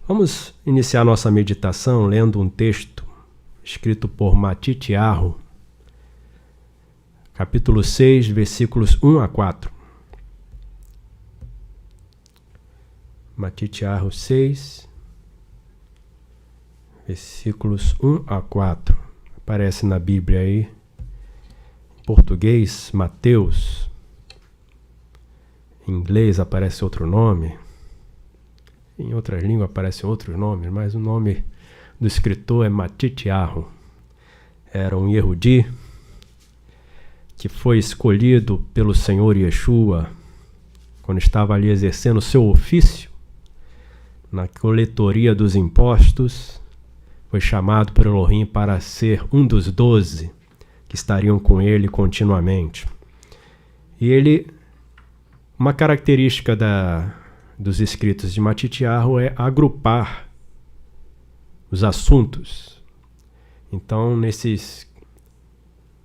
Vamos iniciar nossa meditação lendo um texto escrito por Matityahu, capítulo 6, versículos 1 a 4. Matityahu 6, versículos 1 a 4. Aparece na Bíblia aí, em português, Mateus. Em inglês aparece outro nome. Em outras línguas aparecem outros nomes, mas o nome do escritor é Matityahu. Era um Yehudi que foi escolhido pelo Senhor Yeshua quando estava ali exercendo o seu ofício na coletoria dos impostos. Foi chamado por Elohim para ser um dos 12 que estariam com ele continuamente. E uma característica dos escritos de Matityahu é agrupar os assuntos. Então, nesses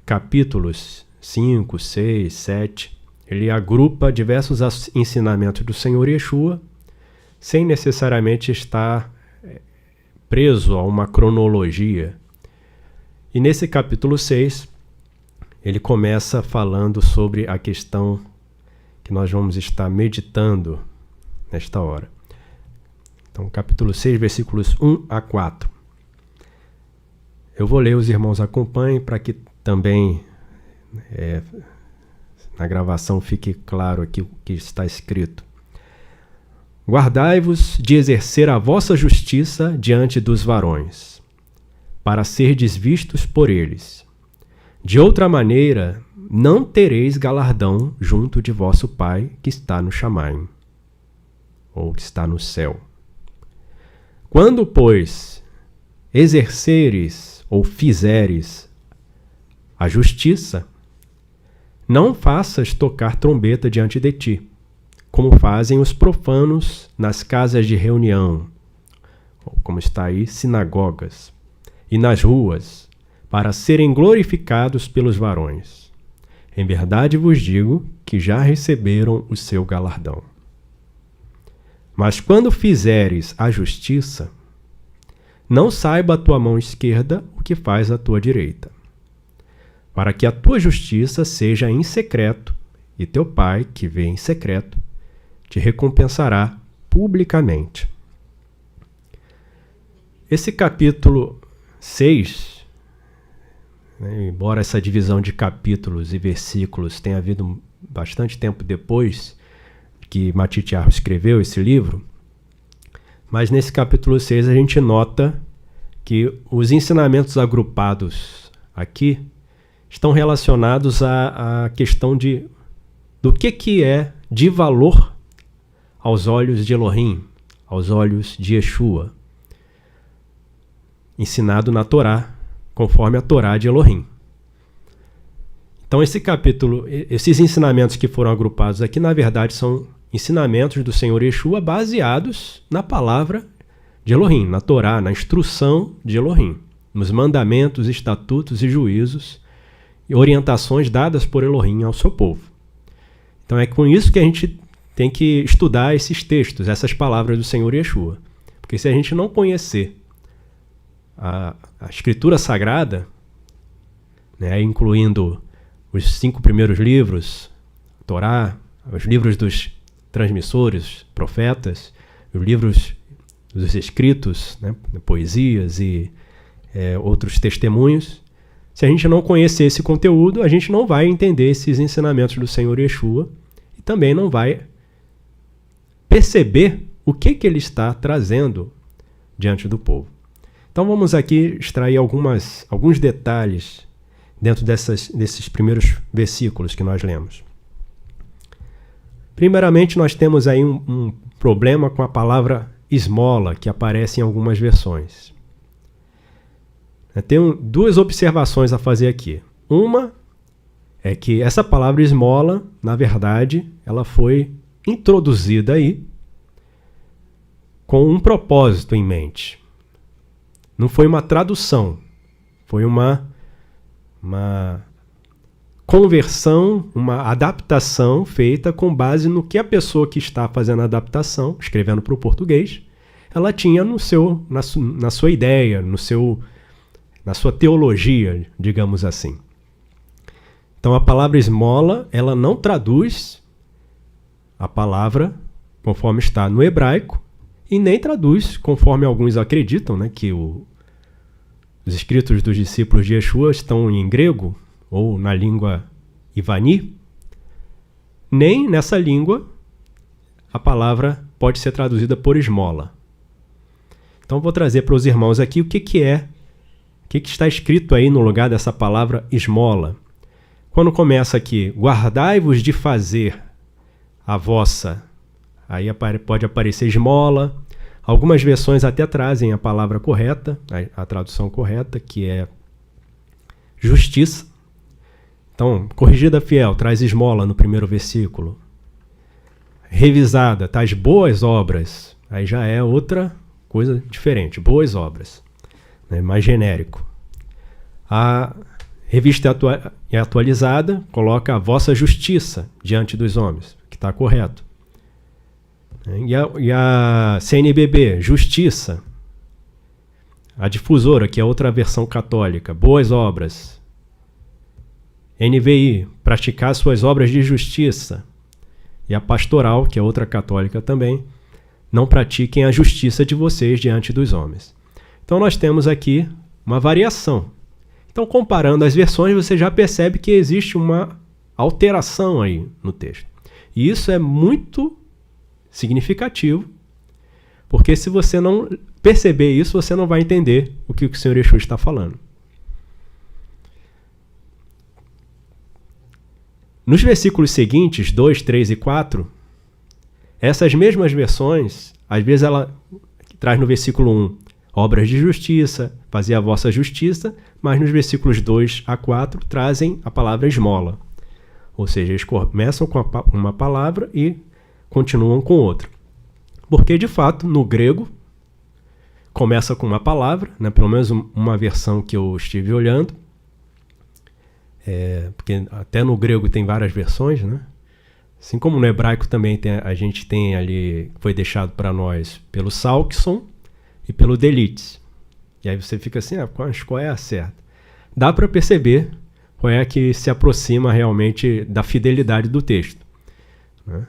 capítulos 5, 6, 7, ele agrupa diversos ensinamentos do Senhor Yeshua, sem necessariamente estar preso a uma cronologia. E nesse capítulo 6, ele começa falando sobre a questão que nós vamos estar meditando nesta hora. Então, capítulo 6, versículos 1 a 4. Eu vou ler, os irmãos acompanhem, para que também na gravação fique claro aqui o que está escrito. Guardai-vos de exercer a vossa justiça diante dos varões, para serdes vistos por eles. De outra maneira, não tereis galardão junto de vosso Pai que está no Shamaim, ou que está no céu. Quando, pois, exerceres ou fizeres a justiça, não faças tocar trombeta diante de ti, como fazem os profanos nas casas de reunião, ou como está aí, sinagogas, e nas ruas, para serem glorificados pelos varões. Em verdade vos digo que já receberam o seu galardão. Mas quando fizeres a justiça, não saiba a tua mão esquerda o que faz a tua direita, para que a tua justiça seja em secreto, e teu Pai, que vê em secreto, te recompensará publicamente. Esse capítulo 6, embora essa divisão de capítulos e versículos tenha havido bastante tempo depois que Matityahu escreveu esse livro, mas nesse capítulo 6 a gente nota que os ensinamentos agrupados aqui estão relacionados à questão do que é de valor aos olhos de Elohim, aos olhos de Yeshua, ensinado na Torá, conforme a Torá de Elohim. Então esse capítulo, esses ensinamentos que foram agrupados aqui, na verdade são ensinamentos do Senhor Yeshua baseados na palavra de Elohim, na Torá, na instrução de Elohim, nos mandamentos, estatutos e juízos e orientações dadas por Elohim ao seu povo. Então é com isso que a gente tem que estudar esses textos, essas palavras do Senhor Yeshua. Porque se a gente não conhecer a Escritura Sagrada, né, incluindo os 5 primeiros livros, a Torá, os livros dos transmissores, profetas, os livros dos escritos, né, poesias e outros testemunhos, se a gente não conhecer esse conteúdo, a gente não vai entender esses ensinamentos do Senhor Yeshua e também não vai perceber o que ele está trazendo diante do povo. Então vamos aqui extrair alguns detalhes dentro desses primeiros versículos que nós lemos. Primeiramente, nós temos aí um problema com a palavra esmola, que aparece em algumas versões. Tenho 2 observações a fazer aqui. Uma é que essa palavra esmola, na verdade, ela foi introduzida aí com um propósito em mente. Não foi uma tradução, foi uma conversão, uma adaptação feita com base no que a pessoa que está fazendo a adaptação, escrevendo para o português, ela tinha na sua ideia, na sua teologia, digamos assim. Então a palavra esmola, ela não traduz a palavra conforme está no hebraico e nem traduz conforme alguns acreditam, né, que os escritos dos discípulos de Yeshua estão em grego ou na língua Ivani. Nem nessa língua a palavra pode ser traduzida por esmola. Então vou trazer para os irmãos aqui o que está escrito aí no lugar dessa palavra esmola. Quando começa aqui, guardai-vos de fazer a vossa, aí pode aparecer esmola. Algumas versões até trazem a palavra correta, a tradução correta, que é justiça. Então, corrigida fiel, traz esmola no primeiro versículo. Revisada, tais boas obras, aí já é outra coisa diferente, boas obras, né, mais genérico. A revista atualizada coloca a vossa justiça diante dos homens, que está correto. E a CNBB, justiça. A difusora, que é outra versão católica, boas obras. NVI, praticar suas obras de justiça. E a pastoral, que é outra católica também, não pratiquem a justiça de vocês diante dos homens. Então nós temos aqui uma variação. Então, comparando as versões, você já percebe que existe uma alteração aí no texto. E isso é muito significativo, porque se você não perceber isso, você não vai entender o que o Senhor Yeshua está falando. Nos versículos seguintes, 2, 3 e 4, essas mesmas versões, às vezes ela traz no versículo 1, obras de justiça, fazer a vossa justiça, mas nos versículos 2 a 4 trazem a palavra esmola. Ou seja, eles começam com uma palavra e continuam com outra. Porque, de fato, no grego, começa com uma palavra, né, pelo menos uma versão que eu estive olhando, porque até no grego tem várias versões, né? Assim como no hebraico também a gente tem ali, foi deixado para nós pelo Salkson e pelo Delitzsch. E aí você fica assim, qual é a certa? Dá para perceber qual é a que se aproxima realmente da fidelidade do texto, né?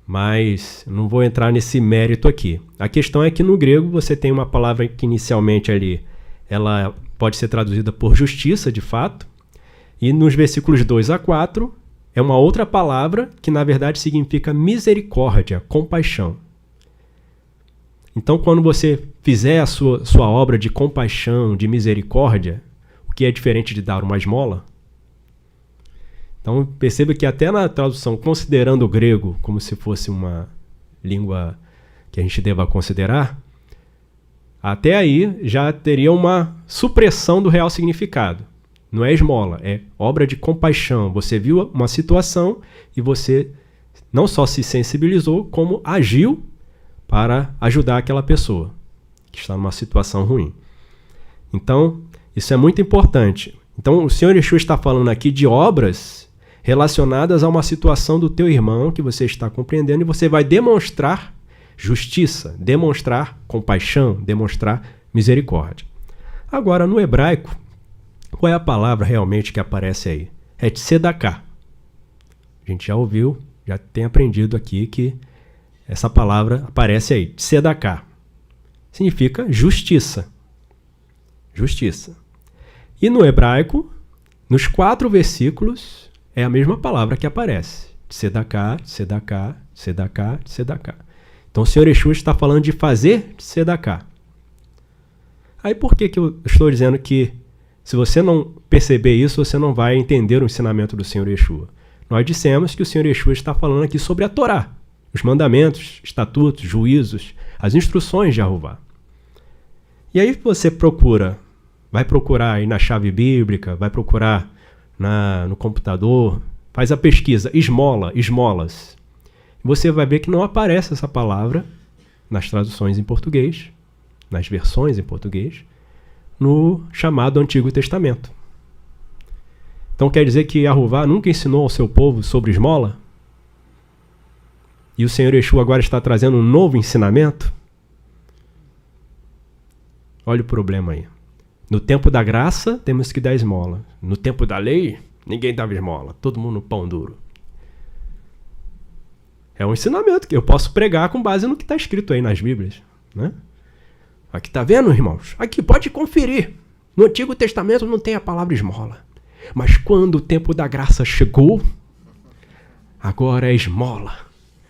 Mas não vou entrar nesse mérito aqui. A questão é que no grego você tem uma palavra que inicialmente ali, ela pode ser traduzida por justiça, de fato, e nos versículos 2 a 4 é uma outra palavra que na verdade significa misericórdia, compaixão. Então, quando você fizer a sua obra de compaixão, de misericórdia, o que é diferente de dar uma esmola? Então, perceba que até na tradução, considerando o grego como se fosse uma língua que a gente deva considerar, até aí já teria uma supressão do real significado. Não é esmola, é obra de compaixão. Você viu uma situação e você não só se sensibilizou, como agiu para ajudar aquela pessoa que está numa situação ruim. Então, isso é muito importante. Então, o Senhor Yeshua está falando aqui de obras relacionadas a uma situação do teu irmão que você está compreendendo e você vai demonstrar justiça, demonstrar compaixão, demonstrar misericórdia. Agora, no hebraico, qual é a palavra realmente que aparece aí? É tzedaká. A gente já ouviu, já tem aprendido aqui que essa palavra aparece aí, tzedaká. Significa justiça. Justiça. E no hebraico, nos 4 versículos, é a mesma palavra que aparece. Tzedaká, tzedaká, tzedaká, tzedaká. Então o Senhor Yeshua está falando de fazer tzedaká. Aí por que eu estou dizendo que se você não perceber isso, você não vai entender o ensinamento do Senhor Yeshua? Nós dissemos que o Senhor Yeshua está falando aqui sobre a Torá, os mandamentos, estatutos, juízos, as instruções de Jeová. E aí você vai procurar aí na chave bíblica, vai procurar no computador, faz a pesquisa, esmolas. Você vai ver que não aparece essa palavra nas traduções em português, nas versões em português, no chamado Antigo Testamento. Então quer dizer que Jeová nunca ensinou ao seu povo sobre esmola? E o Senhor Yeshua agora está trazendo um novo ensinamento? Olha o problema aí. No tempo da graça, temos que dar esmola. No tempo da lei, ninguém dava esmola. Todo mundo no pão duro. É um ensinamento que eu posso pregar com base no que está escrito aí nas Bíblias, né? Aqui tá vendo, irmãos? Aqui, pode conferir. No Antigo Testamento não tem a palavra esmola. Mas quando o tempo da graça chegou, agora é esmola.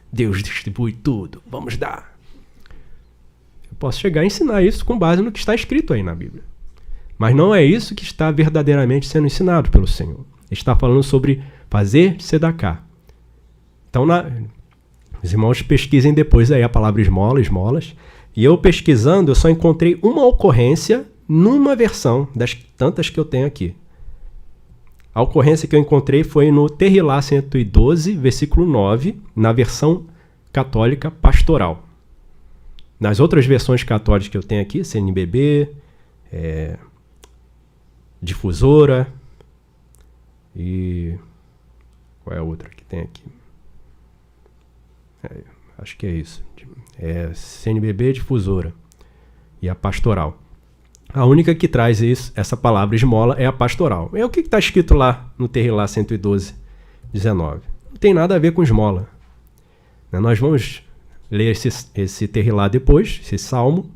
Deus distribui tudo. Vamos dar. Eu posso chegar a ensinar isso com base no que está escrito aí na Bíblia. Mas não é isso que está verdadeiramente sendo ensinado pelo Senhor. Ele está falando sobre fazer tzedakah. Então, os irmãos pesquisem depois aí a palavra esmola, esmolas. E eu pesquisando, eu só encontrei uma ocorrência numa versão das tantas que eu tenho aqui. A ocorrência que eu encontrei foi no Terrilá 112, versículo 9, na versão católica pastoral. Nas outras versões católicas que eu tenho aqui, CNBB, Difusora e... qual é a outra que tem aqui? Acho que é isso. CNBB, Difusora e a pastoral. A única que traz essa palavra esmola é a pastoral. É o que está escrito lá no Terrilá 112, 19. Não tem nada a ver com esmola. Nós vamos ler esse Terrilá depois, esse salmo,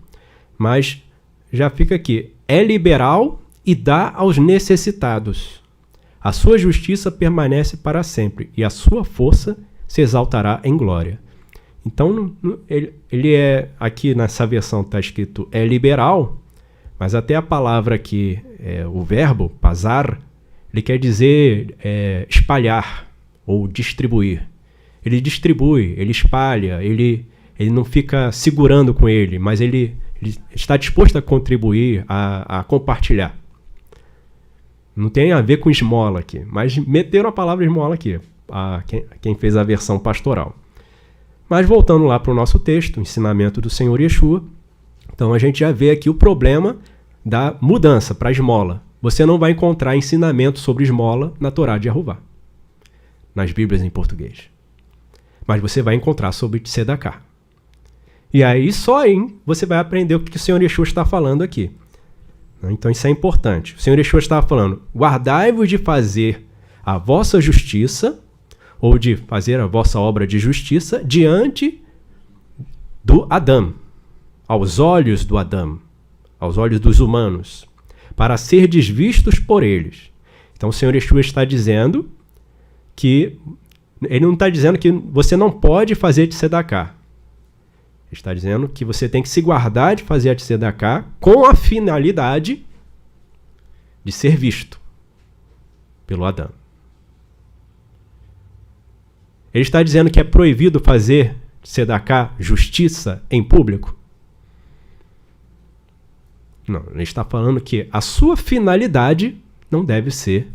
mas já fica aqui. É liberal e dá aos necessitados. A sua justiça permanece para sempre e a sua força se exaltará em glória. Então, ele é, aqui nessa versão está escrito é liberal, mas até a palavra aqui, o verbo, pazar, ele quer dizer espalhar ou distribuir. Ele distribui, ele espalha, ele não fica segurando com ele, mas ele está disposto a contribuir, a compartilhar. Não tem a ver com esmola aqui, mas meteram a palavra esmola aqui, quem fez a versão pastoral. Mas voltando lá para o nosso texto, o ensinamento do Senhor Yeshua, então a gente já vê aqui o problema da mudança para a esmola. Você não vai encontrar ensinamento sobre esmola na Torá de Yehová, nas Bíblias em português. Mas você vai encontrar sobre tzedakah. E aí só aí você vai aprender o que o Senhor Yeshua está falando aqui. Então isso é importante. O Senhor Yeshua estava falando, guardai-vos de fazer a vossa justiça, ou de fazer a vossa obra de justiça, diante do Adão, aos olhos do Adão, aos olhos dos humanos, para serdes vistos por eles. Então o Senhor Yeshua está dizendo que, ele não está dizendo que você não pode fazer tzedakah. Ele está dizendo que você tem que se guardar de fazer a tzedakah com a finalidade de ser visto pelo Adão. Ele está dizendo que é proibido fazer tzedakah, justiça, em público? Não, ele está falando que a sua finalidade não deve ser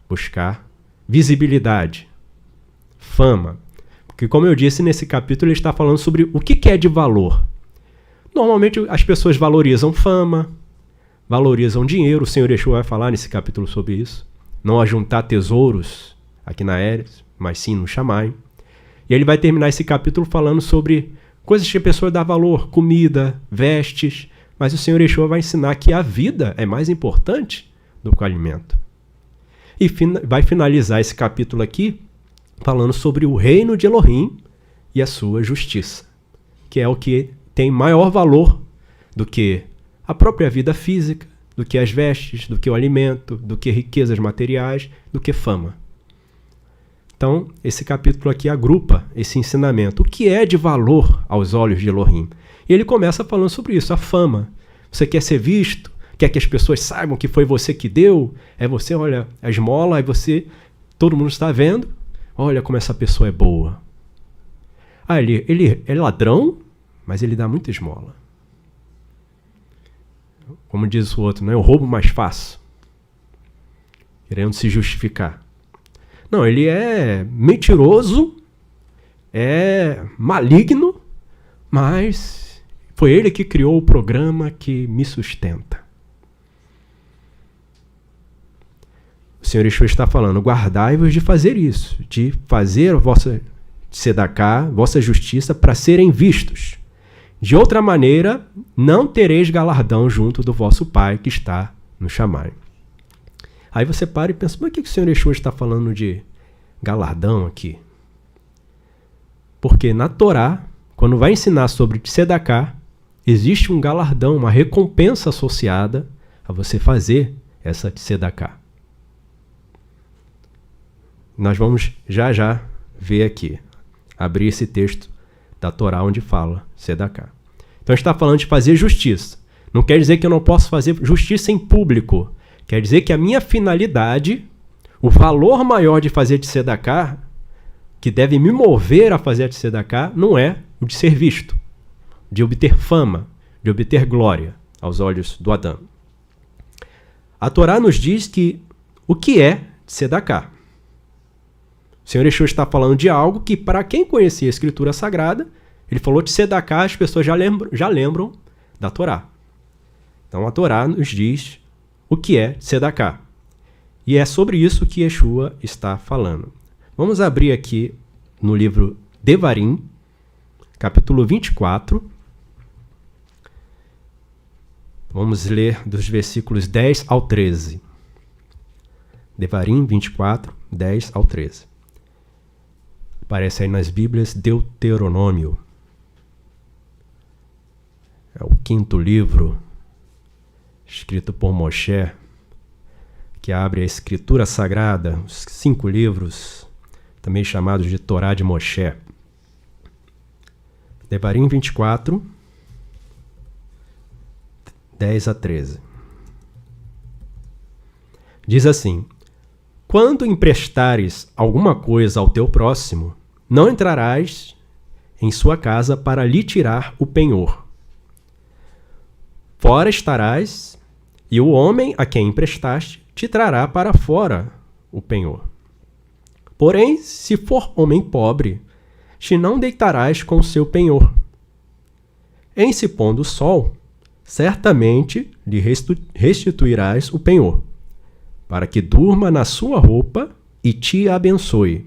buscar visibilidade, fama. Porque, como eu disse, nesse capítulo ele está falando sobre o que é de valor. Normalmente as pessoas valorizam fama, valorizam dinheiro. O Senhor Yeshua vai falar nesse capítulo sobre isso. Não ajuntar tesouros aqui na Eretz, mas sim no Shamayim. E ele vai terminar esse capítulo falando sobre coisas que a pessoa dá valor, comida, vestes, mas o Senhor Yeshua vai ensinar que a vida é mais importante do que o alimento. E vai finalizar esse capítulo aqui falando sobre o reino de Elohim e a sua justiça, que é o que tem maior valor do que a própria vida física, do que as vestes, do que o alimento, do que riquezas materiais, do que fama. Então, esse capítulo aqui agrupa esse ensinamento. O que é de valor aos olhos de Elohim? E ele começa falando sobre isso, a fama. Você quer ser visto? Quer que as pessoas saibam que foi você que deu? É você, olha, a esmola, aí você, todo mundo está vendo. Olha como essa pessoa é boa. Ele é ladrão, mas ele dá muita esmola. Como diz o outro, não é o roubo mais fácil. Querendo se justificar. Não, ele é mentiroso, é maligno, mas foi ele que criou o programa que me sustenta. O Senhor Yeshua está falando, guardai-vos de fazer isso, de fazer a vossa tzedakah, vossa justiça, para serem vistos. De outra maneira, não tereis galardão junto do vosso Pai que está no Shamai. Aí você para e pensa, mas o que o Senhor Yeshua está falando de galardão aqui? Porque na Torá, quando vai ensinar sobre tzedakah, existe um galardão, uma recompensa associada a você fazer essa tzedakah. Nós vamos já ver aqui, abrir esse texto da Torá onde fala tzedakah. Então a gente está falando de fazer justiça. Não quer dizer que eu não posso fazer justiça em público. Quer dizer que a minha finalidade, o valor maior de fazer tzedakah, que deve me mover a fazer tzedakah, não é o de ser visto, de obter fama, de obter glória aos olhos do Adão. A Torá nos diz o que é tzedakah. O Senhor Yeshua está falando de algo que, para quem conhecia a Escritura Sagrada, ele falou de tzedakah, as pessoas já lembram da Torá. Então a Torá nos diz o que é tzedakah. E é sobre isso que Yeshua está falando. Vamos abrir aqui no livro Devarim, capítulo 24. Vamos ler dos versículos 10 ao 13. Devarim 24, 10 ao 13. Aparece aí nas Bíblias Deuteronômio. É o 5º livro escrito por Moshe, que abre a Escritura Sagrada, os 5 livros, também chamados de Torá de Moshe. Devarim 24, 10 a 13. Diz assim: quando emprestares alguma coisa ao teu próximo, não entrarás em sua casa para lhe tirar o penhor. Fora estarás, e o homem a quem emprestaste te trará para fora o penhor. Porém, se for homem pobre, te não deitarás com o seu penhor. Em se pondo o sol, certamente lhe restituirás o penhor, para que durma na sua roupa e te abençoe.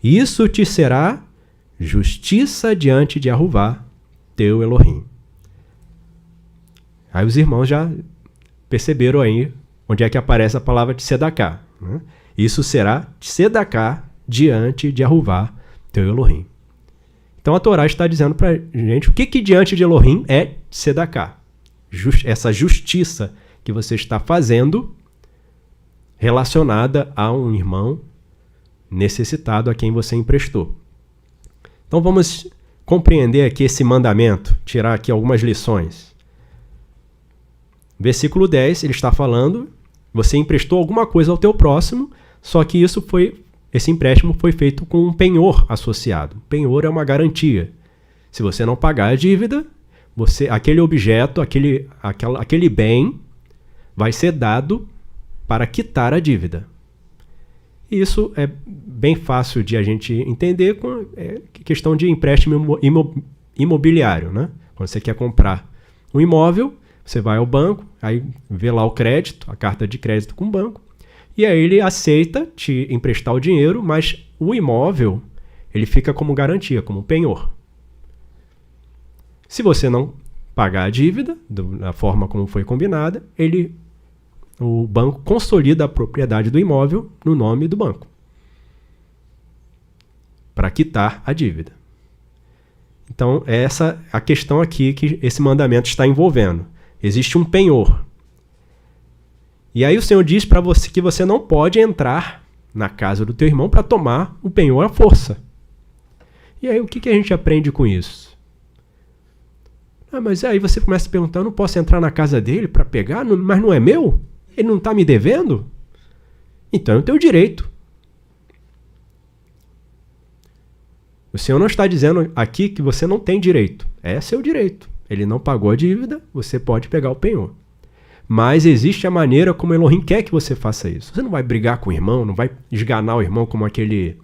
Isso te será justiça diante de Yahuvá, teu Elohim. Aí os irmãos já perceberam aí onde é que aparece a palavra tzedakah, né? Isso será tzedakah diante de Yahuvá, teu Elohim. Então a Torá está dizendo para a gente o que diante de Elohim é tzedakah. Essa justiça que você está fazendo relacionada a um irmão necessitado a quem você emprestou. Então vamos compreender aqui esse mandamento, tirar aqui algumas lições. Versículo 10, ele está falando, você emprestou alguma coisa ao teu próximo, só que esse empréstimo foi feito com um penhor associado. Penhor é uma garantia. Se você não pagar a dívida, aquele objeto, aquele bem vai ser dado para quitar a dívida. Isso é bem fácil de a gente entender com questão de empréstimo imobiliário, né? Quando você quer comprar um imóvel, você vai ao banco, aí vê lá o crédito, a carta de crédito com o banco, e aí ele aceita te emprestar o dinheiro, mas o imóvel ele fica como garantia, como penhor. Se você não pagar a dívida da forma como foi combinada, o banco consolida a propriedade do imóvel no nome do banco para quitar a dívida. Então, essa é a questão aqui que esse mandamento está envolvendo. Existe um penhor. E aí o Senhor diz para você que você não pode entrar na casa do teu irmão para tomar o penhor à força. E aí o que a gente aprende com isso? Mas aí você começa a perguntar, eu não posso entrar na casa dele para pegar, mas não é meu? Ele não está me devendo? Então é o teu direito. O Senhor não está dizendo aqui que você não tem direito. É seu direito. Ele não pagou a dívida, você pode pegar o penhor. Mas existe a maneira como Elohim quer que você faça isso. Você não vai brigar com o irmão, não vai esganar o irmão como aquele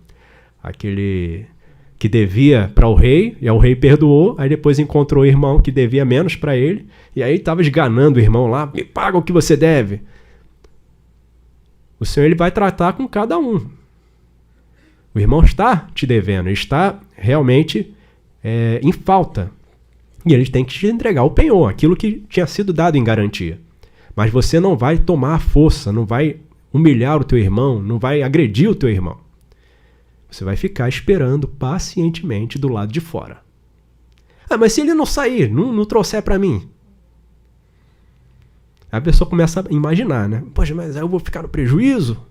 que devia para o rei, e o rei perdoou, aí depois encontrou o irmão que devia menos para ele, e aí estava esganando o irmão lá, me paga o que você deve. O Senhor ele vai tratar com cada um. O irmão está te devendo, está realmente em falta. E eles têm que te entregar o penhor, aquilo que tinha sido dado em garantia. Mas você não vai tomar força, não vai humilhar o teu irmão, não vai agredir o teu irmão. Você vai ficar esperando pacientemente do lado de fora. Ah, mas se ele não sair, não trouxer para mim? Aí a pessoa começa a imaginar, né? Poxa, mas aí eu vou ficar no prejuízo?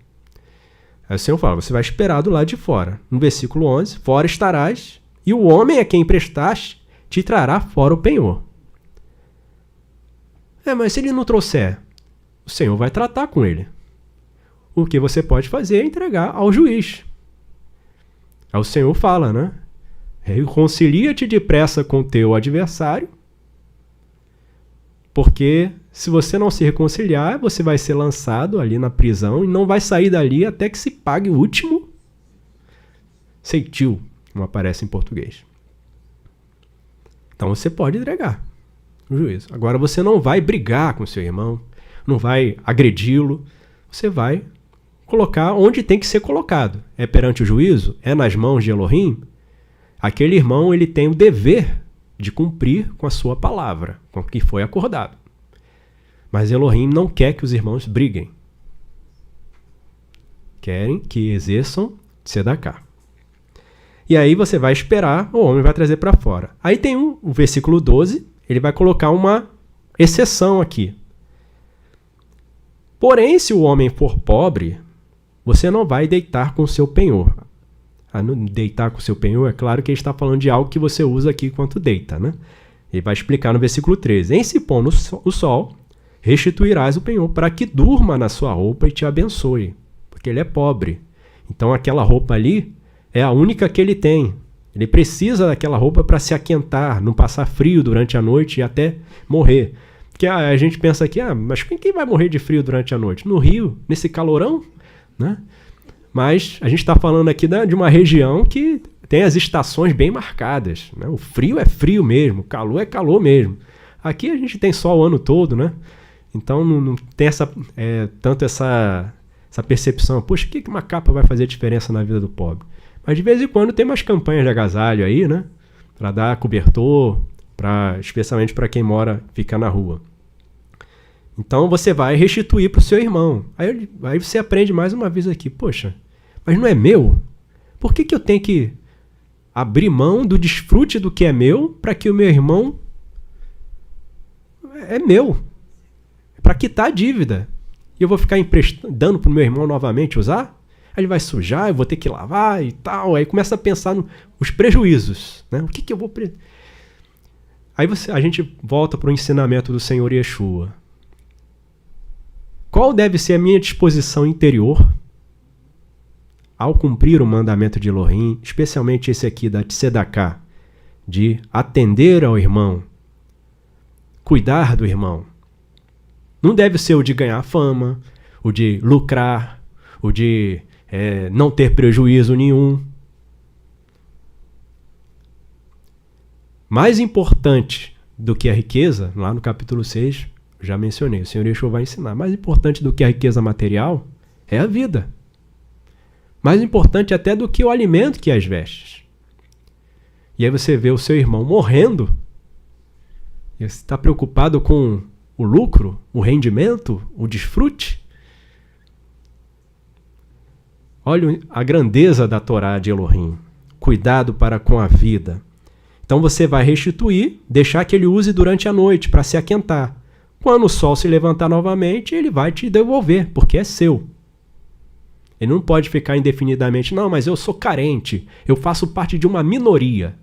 Aí o Senhor fala, você vai esperar do lado de fora. No versículo 11, fora estarás, e o homem a quem emprestaste te trará fora o penhor. Mas se ele não trouxer, o Senhor vai tratar com ele. O que você pode fazer é entregar ao juiz. Aí o Senhor fala, né? Reconcilia-te depressa com o teu adversário, porque se você não se reconciliar, você vai ser lançado ali na prisão e não vai sair dali até que se pague o último ceitil, como aparece em português. Então você pode entregar o juízo. Agora você não vai brigar com seu irmão, não vai agredi-lo, você vai colocar onde tem que ser colocado. É perante o juízo? É nas mãos de Elohim? Aquele irmão ele tem o dever de cumprir com a sua palavra, com o que foi acordado. Mas Elohim não quer que os irmãos briguem. Querem que exerçam tzedakah. E aí você vai esperar, o homem vai trazer para fora. Aí tem o versículo 12, ele vai colocar uma exceção aqui. Porém, se o homem for pobre, você não vai deitar com o seu penhor. Deitar com o seu penhor, é claro que ele está falando de algo que você usa aqui enquanto deita, né? Ele vai explicar no versículo 13. Em se pondo o sol, restituirás o penhor para que durma na sua roupa e te abençoe, porque ele é pobre. Então aquela roupa ali é a única que ele tem. Ele precisa daquela roupa para se aquentar, não passar frio durante a noite e até morrer. Porque a gente pensa aqui, mas quem vai morrer de frio durante a noite? No Rio, nesse calorão? Né? Mas a gente está falando aqui de uma região que tem as estações bem marcadas. Né? O frio é frio mesmo, o calor é calor mesmo. Aqui a gente tem sol o ano todo, né? Então não tem tanto essa percepção. Poxa, o que uma capa vai fazer diferença na vida do pobre? Mas de vez em quando tem umas campanhas de agasalho aí, né? Para dar cobertor, especialmente para quem fica na rua. Então você vai restituir para o seu irmão. Aí você aprende mais uma vez aqui. Poxa, mas não é meu? Por que eu tenho que abrir mão do desfrute do que é meu para que o meu irmão é meu? É para quitar a dívida. E eu vou ficar dando para o meu irmão novamente usar? Aí ele vai sujar, eu vou ter que lavar e tal. Aí começa a pensar nos prejuízos. Né? O que eu vou... Aí a gente volta para o ensinamento do Senhor Yeshua. Qual deve ser a minha disposição interior ao cumprir o mandamento de Elohim, especialmente esse aqui da tzedakah, de atender ao irmão, cuidar do irmão? Não deve ser o de ganhar fama, o de lucrar, o de não ter prejuízo nenhum. Mais importante do que a riqueza, lá no capítulo 6, já mencionei, o Senhor Yeshua vai ensinar, mais importante do que a riqueza material é a vida. Mais importante até do que o alimento que as vestes. E aí você vê o seu irmão morrendo, e você está preocupado com o lucro, o rendimento, o desfrute. Olha a grandeza da Torá de Elohim. Cuidado para com a vida. Então você vai restituir, deixar que ele use durante a noite para se aquentar. Quando o sol se levantar novamente, ele vai te devolver, porque é seu. Ele não pode ficar indefinidamente, não, mas eu sou carente, eu faço parte de uma minoria.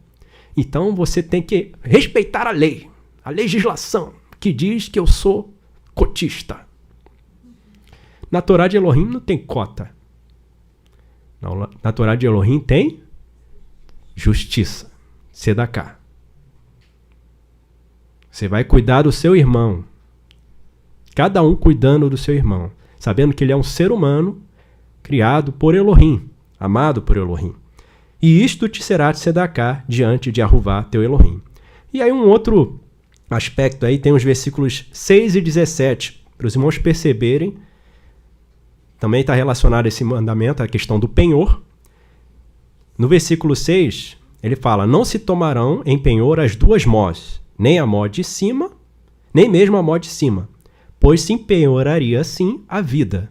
Então você tem que respeitar a legislação, que diz que eu sou cotista. Na Torá de Elohim não tem cota. Na Torá de Elohim tem justiça, tzedakah. Você vai cuidar do seu irmão. Cada um cuidando do seu irmão, sabendo que ele é um ser humano criado por Elohim, amado por Elohim. E isto te será tzedakah diante de Ahuvá, teu Elohim. E aí um outro aspecto aí tem os versículos 6 e 17, para os irmãos perceberem. Também está relacionado a esse mandamento, a questão do penhor. No versículo 6, ele fala, não se tomarão em penhor as duas mós, nem a mó de cima, nem mesmo a mó de cima, pois se penhoraria assim a vida.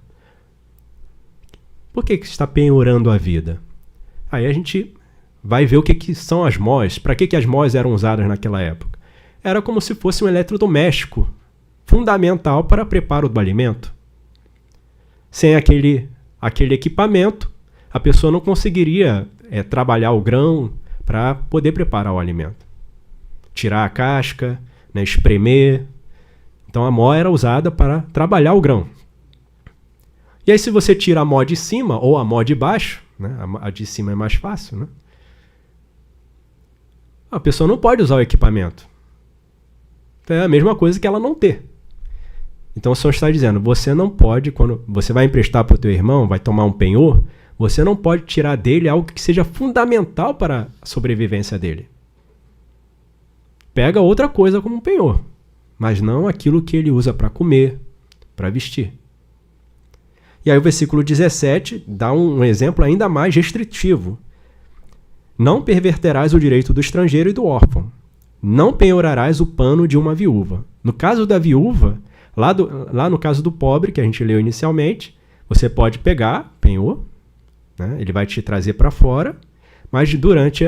Por que está penhorando a vida? Aí a gente vai ver o que são as mós. Para que as mós eram usadas naquela época? Era como se fosse um eletrodoméstico fundamental para preparo do alimento. Sem aquele equipamento, a pessoa não conseguiria trabalhar o grão para poder preparar o alimento. Tirar a casca, né, espremer. Então a mó era usada para trabalhar o grão. E aí se você tira a mó de cima ou a mó de baixo, né, a de cima é mais fácil, né, a pessoa não pode usar o equipamento. É a mesma coisa que ela não ter. Então o Senhor está dizendo, você não pode, quando você vai emprestar para o teu irmão, vai tomar um penhor, você não pode tirar dele algo que seja fundamental para a sobrevivência dele. Pega outra coisa como um penhor, mas não aquilo que ele usa para comer, para vestir. E aí o versículo 17 dá um exemplo ainda mais restritivo. Não perverterás o direito do estrangeiro e do órfão. Não penhorarás o pano de uma viúva. No caso da viúva, lá no caso do pobre, que a gente leu inicialmente, você pode pegar penhor, né? Ele vai te trazer para fora, mas durante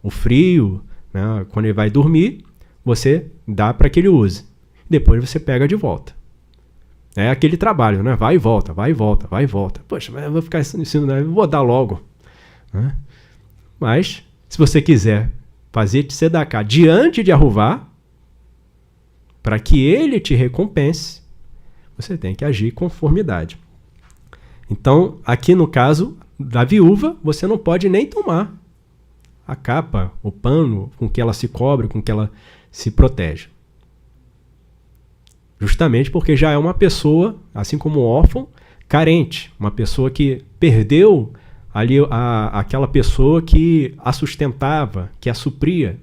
o frio, né? Quando ele vai dormir, você dá para que ele use. Depois você pega de volta. É aquele trabalho, né? Vai e volta, vai e volta, vai e volta. Poxa, mas eu vou ficar ensinando, né? Eu vou dar logo. Né? Mas, se você quiser fazer tzedakah diante de Ahuvá, para que ele te recompense, você tem que agir em conformidade. Então, aqui no caso da viúva, você não pode nem tomar a capa, o pano com que ela se cobre, com que ela se protege. Justamente porque já é uma pessoa, assim como o órfão, carente. Uma pessoa que perdeu ali aquela pessoa que a sustentava, que a supria.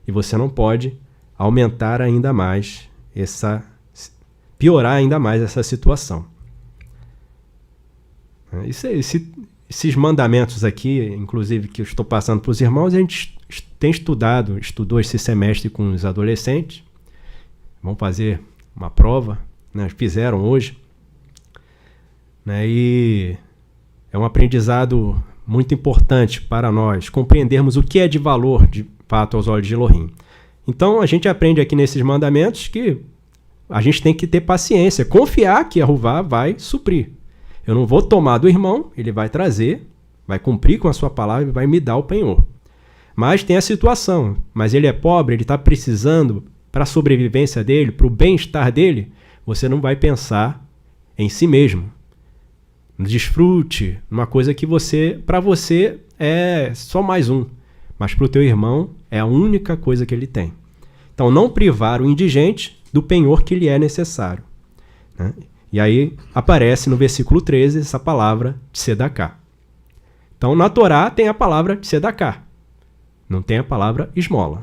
E você não pode aumentar ainda mais piorar ainda mais essa situação. Esses mandamentos aqui, inclusive, que eu estou passando para os irmãos, a gente tem estudou esse semestre com os adolescentes. Vão fazer uma prova, né? Fizeram hoje. Né? E é um aprendizado muito importante para nós compreendermos o que é de valor, de fato, aos olhos de Elohim. Então, a gente aprende aqui nesses mandamentos que a gente tem que ter paciência, confiar que Ahuvá vai suprir. Eu não vou tomar do irmão, ele vai trazer, vai cumprir com a sua palavra e vai me dar o penhor. Mas tem a situação, mas ele é pobre, ele está precisando para a sobrevivência dele, para o bem-estar dele, você não vai pensar em si mesmo. No desfrute, numa coisa que para você é só mais um, mas para o teu irmão é a única coisa que ele tem. Então, não privar o indigente do penhor que lhe é necessário. Né? E aí aparece no versículo 13 essa palavra tzedakah. Então, na Torá tem a palavra tzedakah, não tem a palavra esmola.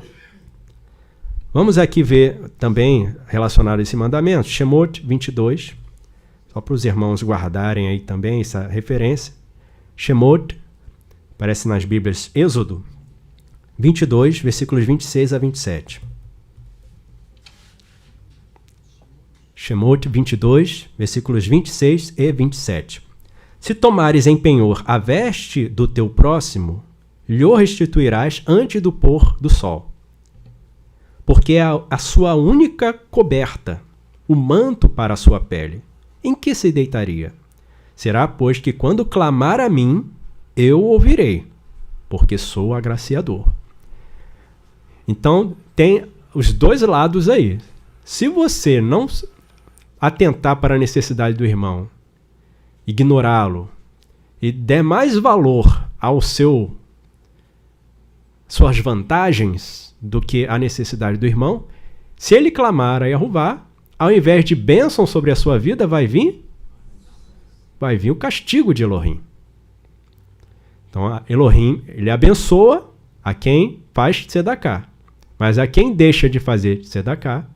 Vamos aqui ver também, relacionado a esse mandamento, Shemot 22, só para os irmãos guardarem aí também essa referência. Shemot, aparece nas Bíblias Êxodo 22, versículos 26 a 27. Shemot 22, versículos 26 e 27. Se tomares em penhor a veste do teu próximo, lhe restituirás antes do pôr do sol. Porque é a sua única coberta, o manto para a sua pele. Em que se deitaria? Será, pois, que quando clamar a mim, eu ouvirei, porque sou agraciador. Então, tem os dois lados aí. Se você não atentar para a necessidade do irmão, ignorá-lo e der mais valor suas vantagens do que a necessidade do irmão, se ele clamar a Ahuvá, ao invés de bênção sobre a sua vida, vai vir o castigo de Elohim. Então, Elohim, ele abençoa a quem faz tzedakah, mas a quem deixa de fazer tzedakah,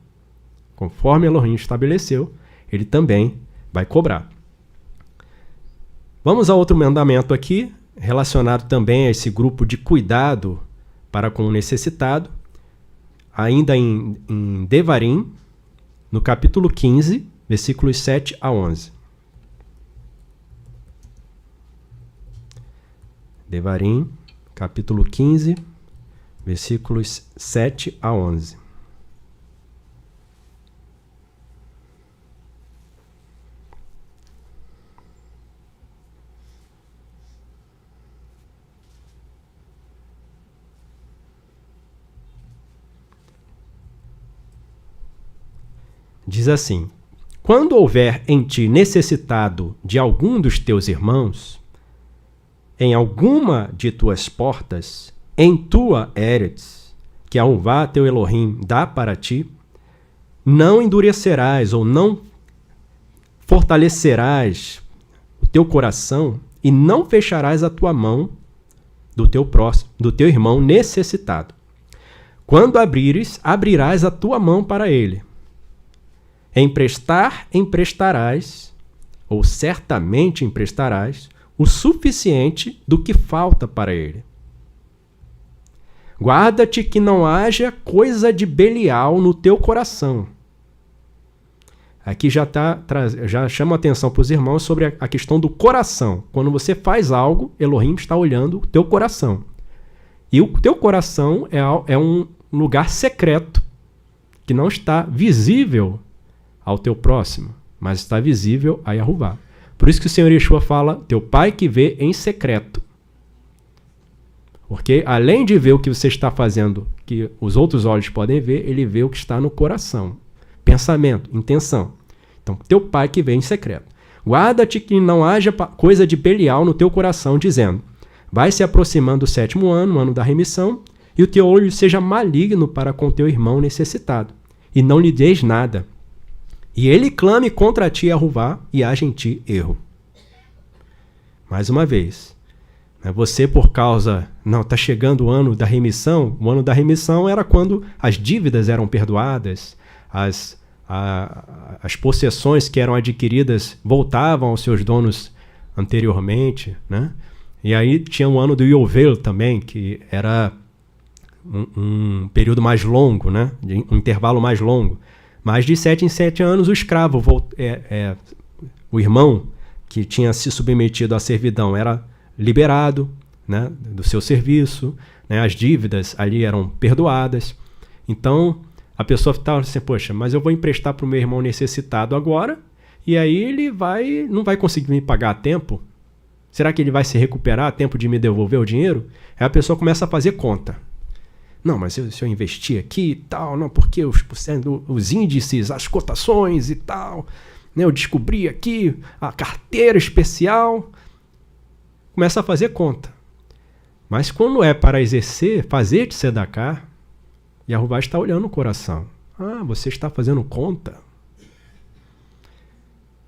conforme Elohim estabeleceu, ele também vai cobrar. Vamos a outro mandamento aqui, relacionado também a esse grupo de cuidado para com o necessitado. ainda em Devarim, no capítulo 15, versículos 7 a 11. Devarim, capítulo 15, versículos 7 a 11. Diz assim: quando houver em ti necessitado de algum dos teus irmãos, em alguma de tuas portas, em tua Eretz, que Jeová teu Elohim dá para ti, não endurecerás ou não fortalecerás o teu coração e não fecharás a tua mão do teu próximo, do teu irmão necessitado. Quando abrires, abrirás a tua mão para ele. Emprestarás, ou certamente emprestarás, o suficiente do que falta para ele. Guarda-te que não haja coisa de Belial no teu coração. Aqui já chama atenção para os irmãos sobre a questão do coração. Quando você faz algo, Elohim está olhando o teu coração. E o teu coração é um lugar secreto, que não está visível ao teu próximo, mas está visível a Jeová. Por isso que o Senhor Yeshua fala, teu pai que vê em secreto. Porque além de ver o que você está fazendo, que os outros olhos podem ver, ele vê o que está no coração. Pensamento, intenção. Então, teu pai que vê em secreto. Guarda-te que não haja coisa de Belial no teu coração, dizendo, vai se aproximando o 7º ano, o ano da remissão, e o teu olho seja maligno para com teu irmão necessitado, e não lhe deis nada. E ele clame contra ti, Jeová, e haja em ti erro. Mais uma vez, você por causa... Não, está chegando o ano da remissão. O ano da remissão era quando as dívidas eram perdoadas, as possessões que eram adquiridas voltavam aos seus donos anteriormente, né? E aí tinha o ano do Yovel também, que era um período mais longo, né? Um intervalo mais longo. Mas de 7 em 7 anos o escravo, o irmão que tinha se submetido à servidão era liberado, né, do seu serviço, né, as dívidas ali eram perdoadas. Então a pessoa estava assim, poxa, mas eu vou emprestar para o meu irmão necessitado agora e aí ele não vai conseguir me pagar a tempo? Será que ele vai se recuperar a tempo de me devolver o dinheiro? Aí a pessoa começa a fazer conta. Não, mas se eu investir aqui e tal, não, porque os índices, as cotações e tal, né, eu descobri aqui a carteira especial. Começa a fazer conta. Mas quando é para exercer, fazer de tzedakah, Jeová está olhando o coração. Ah, você está fazendo conta?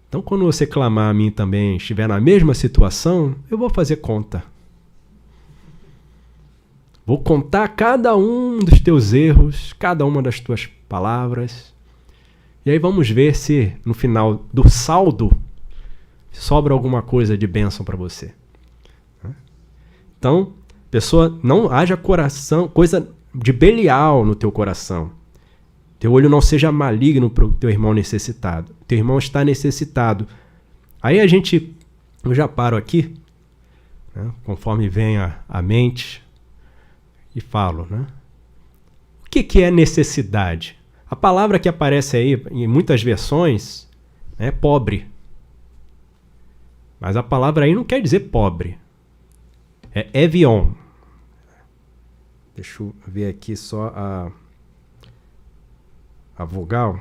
Então quando você clamar a mim também, estiver na mesma situação, eu vou fazer conta. Vou contar cada um dos teus erros, cada uma das tuas palavras. E aí vamos ver se no final do saldo sobra alguma coisa de bênção para você. Então, pessoa, não haja coração, coisa de Belial no teu coração. Teu olho não seja maligno para o teu irmão necessitado. Teu irmão está necessitado. Aí eu já paro aqui, né, conforme vem a mente, e falo, né? O que é necessidade? A palavra que aparece aí em muitas versões é pobre. Mas a palavra aí não quer dizer pobre. É evion. Deixa eu ver aqui só a vogal.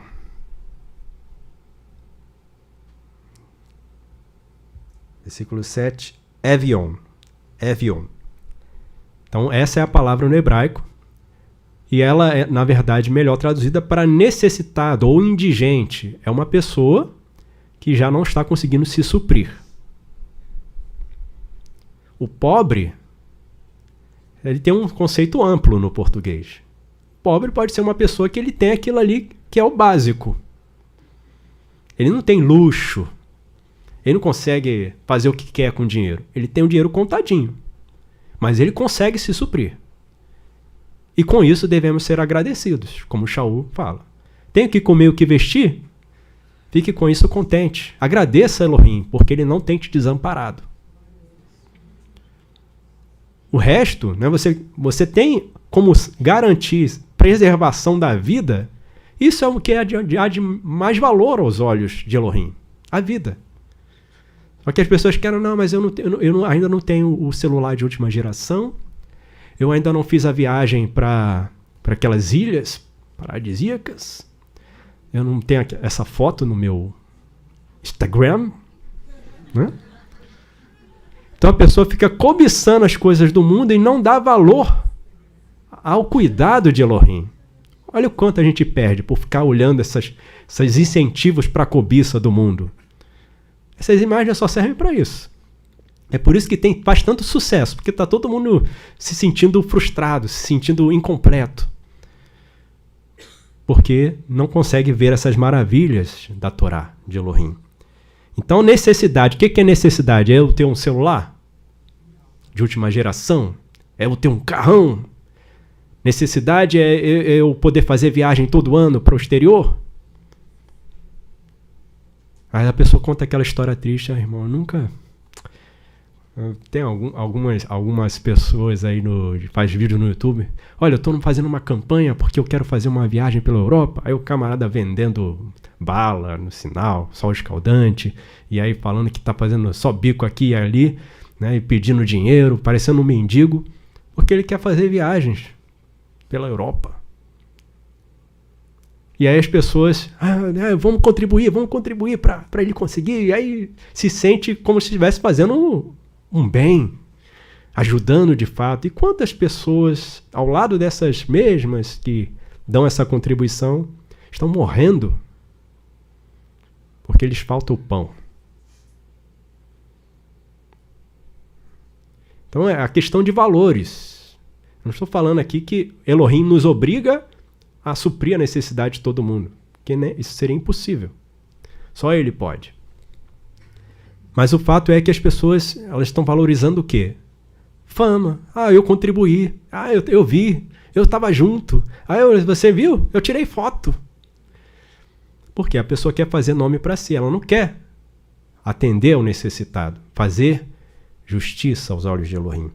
Versículo 7. Evion. Evion. Então, essa é a palavra no hebraico. E ela é, na verdade, melhor traduzida para necessitado ou indigente. É uma pessoa que já não está conseguindo se suprir. O pobre, ele tem um conceito amplo no português. Pobre pode ser uma pessoa que ele tem aquilo ali que é o básico. Ele não tem luxo. Ele não consegue fazer o que quer com o dinheiro. Ele tem o dinheiro contadinho. Mas ele consegue se suprir. E com isso devemos ser agradecidos, como Shaul fala. Tenho que comer o que vestir? Fique com isso contente. Agradeça a Elohim, porque ele não tem te desamparado. O resto, né, você tem como garantir preservação da vida. Isso é o que há de mais valor aos olhos de Elohim. A vida. Só que as pessoas querem, não, mas eu ainda não tenho o celular de última geração. Eu ainda não fiz a viagem para aquelas ilhas paradisíacas. Eu não tenho essa foto no meu Instagram. Né? Então a pessoa fica cobiçando as coisas do mundo e não dá valor ao cuidado de Elohim. Olha o quanto a gente perde por ficar olhando esses incentivos para a cobiça do mundo. Essas imagens só servem para isso. É por isso que faz tanto sucesso, porque está todo mundo se sentindo frustrado, se sentindo incompleto. Porque não consegue ver essas maravilhas da Torá, de Elohim. Então, necessidade. O que é necessidade? É eu ter um celular de última geração? É eu ter um carrão? Necessidade é eu poder fazer viagem todo ano para o exterior? Aí a pessoa conta aquela história triste, irmão, nunca... Tem algumas pessoas aí faz vídeo no YouTube. Olha, eu estou fazendo uma campanha porque eu quero fazer uma viagem pela Europa. Aí o camarada vendendo bala no sinal, sol escaldante, e aí falando que está fazendo só bico aqui e ali, né, e pedindo dinheiro, parecendo um mendigo, porque ele quer fazer viagens pela Europa. E aí as pessoas, vamos contribuir para ele conseguir. E aí se sente como se estivesse fazendo um bem, ajudando de fato. E quantas pessoas, ao lado dessas mesmas que dão essa contribuição, estão morrendo porque lhes falta o pão. Então é a questão de valores. Não estou falando aqui que Elohim nos obriga a suprir a necessidade de todo mundo, porque isso seria impossível. Só ele pode. Mas o fato é que as pessoas elas estão valorizando o quê? Fama. Eu contribuí. Eu vi. Eu estava junto. Você viu? Eu tirei foto. Porque a pessoa quer fazer nome para si. Ela não quer atender ao necessitado. Fazer justiça aos olhos de Elohim.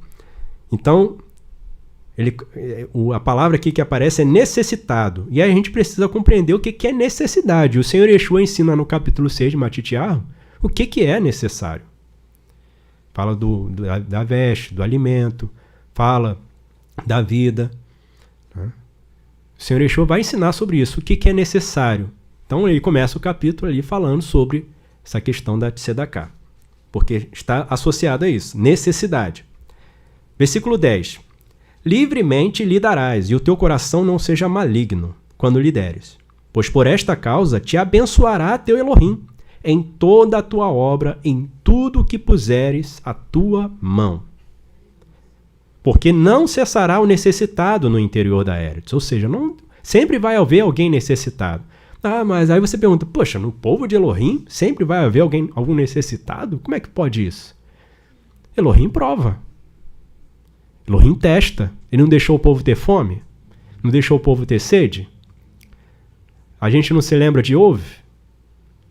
Então, a palavra aqui que aparece é necessitado. E aí a gente precisa compreender o que é necessidade. O Senhor Yeshua ensina no capítulo 6 de Matitiyahu o que é necessário. Fala da veste, do alimento, fala da vida. Né? O Senhor Yeshua vai ensinar sobre isso, o que é necessário. Então ele começa o capítulo ali falando sobre essa questão da tzedakah, porque está associado a isso, necessidade. Versículo 10. Livremente lhe darás, e o teu coração não seja maligno quando lhe deres. Pois por esta causa te abençoará teu Elohim, em toda a tua obra, em tudo o que puseres a tua mão. Porque não cessará o necessitado no interior da Eretz. Ou seja, sempre vai haver alguém necessitado. Mas aí você pergunta, poxa, no povo de Elohim sempre vai haver algum necessitado? Como é que pode isso? Elohim prova. Elohim testa. Ele não deixou o povo ter fome? Não deixou o povo ter sede? A gente não se lembra de Ov?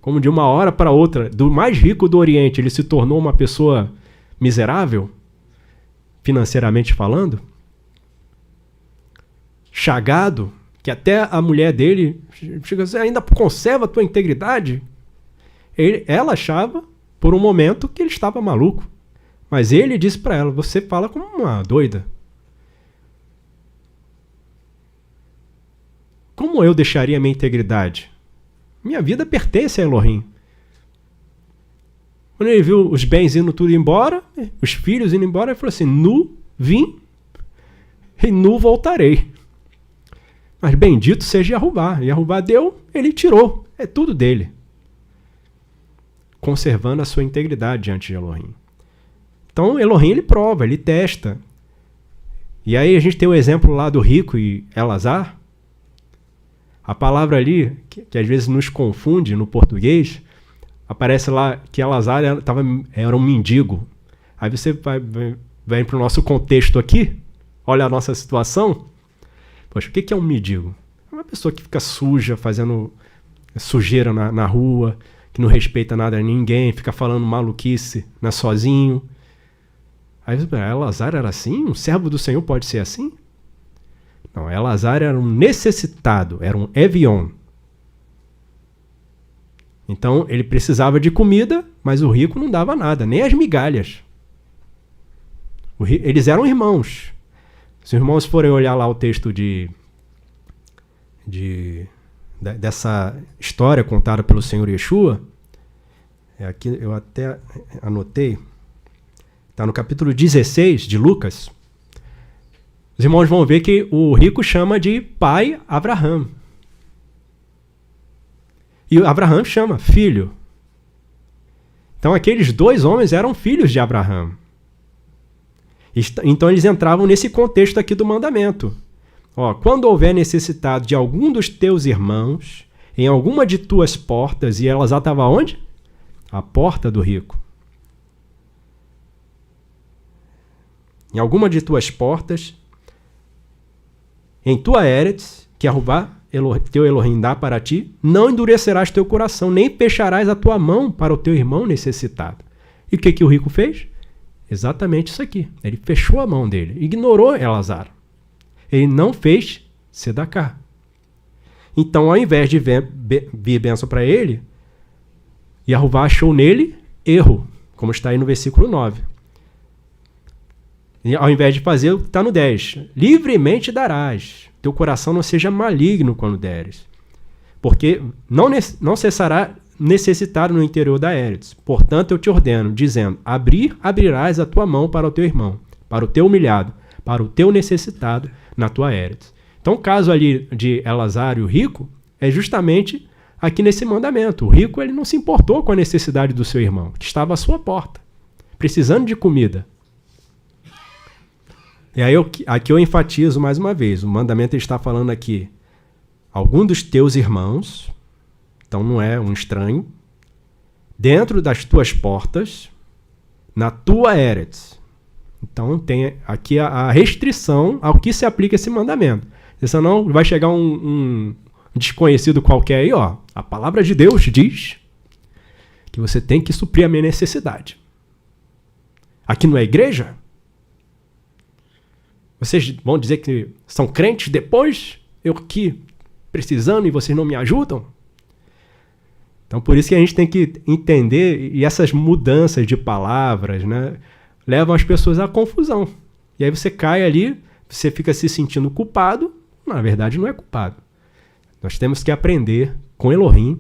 Como de uma hora para outra, do mais rico do Oriente, ele se tornou uma pessoa miserável, financeiramente falando? Chagado, que até a mulher dele chega a dizer, ainda conserva a tua integridade? Ela achava, por um momento, que ele estava maluco. Mas ele disse para ela, você fala como uma doida. Como eu deixaria minha integridade? Minha vida pertence a Elohim. Quando ele viu os bens indo tudo embora, os filhos indo embora, ele falou assim, nu vim e nu voltarei. Mas bendito seja Yahuvá. Yahuvá deu, ele tirou. É tudo dele. Conservando a sua integridade diante de Elohim. Então Elohim ele prova, ele testa. E aí a gente tem o exemplo lá do rico e Elazar. A palavra ali, que às vezes nos confunde no português, aparece lá que Elazar era um mendigo. Aí você vai para o nosso contexto aqui, olha a nossa situação. Poxa, o que é um mendigo? É uma pessoa que fica suja, fazendo sujeira na rua, que não respeita nada a ninguém, fica falando maluquice, né, sozinho. Aí Elazar era assim? Um servo do Senhor pode ser assim? Não, Elazar era um necessitado, era um Evion. Então ele precisava de comida, mas o rico não dava nada, nem as migalhas. Eles eram irmãos. Se os irmãos forem olhar lá o texto dessa história contada pelo Senhor Yeshua, aqui eu até anotei, está no capítulo 16 de Lucas. Os irmãos vão ver que o rico chama de pai Abraham. E Abraham chama filho. Então aqueles dois homens eram filhos de Abraham. Então eles entravam nesse contexto aqui do mandamento. Quando houver necessidade de algum dos teus irmãos, em alguma de tuas portas, e Elazar estava onde? A porta do rico. Em alguma de tuas portas, em tua Eretz, que Jeová teu Elohim dá para ti, não endurecerás teu coração, nem fecharás a tua mão para o teu irmão necessitado. E o que o rico fez? Exatamente isso aqui. Ele fechou a mão dele, ignorou Elazar. Ele não fez tzedakah. Então, ao invés de vir bênção para ele, Jeová achou nele erro, como está aí no versículo 9. E ao invés de fazer, está no 10. Livremente darás. Teu coração não seja maligno quando deres. Porque não cessará necessitado no interior da Eretz. Portanto, eu te ordeno, dizendo, abrirás a tua mão para o teu irmão, para o teu humilhado, para o teu necessitado na tua Eretz. Então, o caso ali de Elazar e o rico é justamente aqui nesse mandamento. O rico ele não se importou com a necessidade do seu irmão, que estava à sua porta, precisando de comida. E aí aqui eu enfatizo mais uma vez, o mandamento está falando aqui, algum dos teus irmãos, então não é um estranho, dentro das tuas portas, na tua Eretz. Então tem aqui a restrição ao que se aplica esse mandamento. Senão vai chegar um desconhecido qualquer aí, a palavra de Deus diz que você tem que suprir a minha necessidade. Aqui não é igreja? Vocês vão dizer que são crentes depois? Eu aqui precisando e vocês não me ajudam? Então, por isso que a gente tem que entender, e essas mudanças de palavras, né, levam as pessoas à confusão. E aí você cai ali, você fica se sentindo culpado, na verdade não é culpado. Nós temos que aprender com Elohim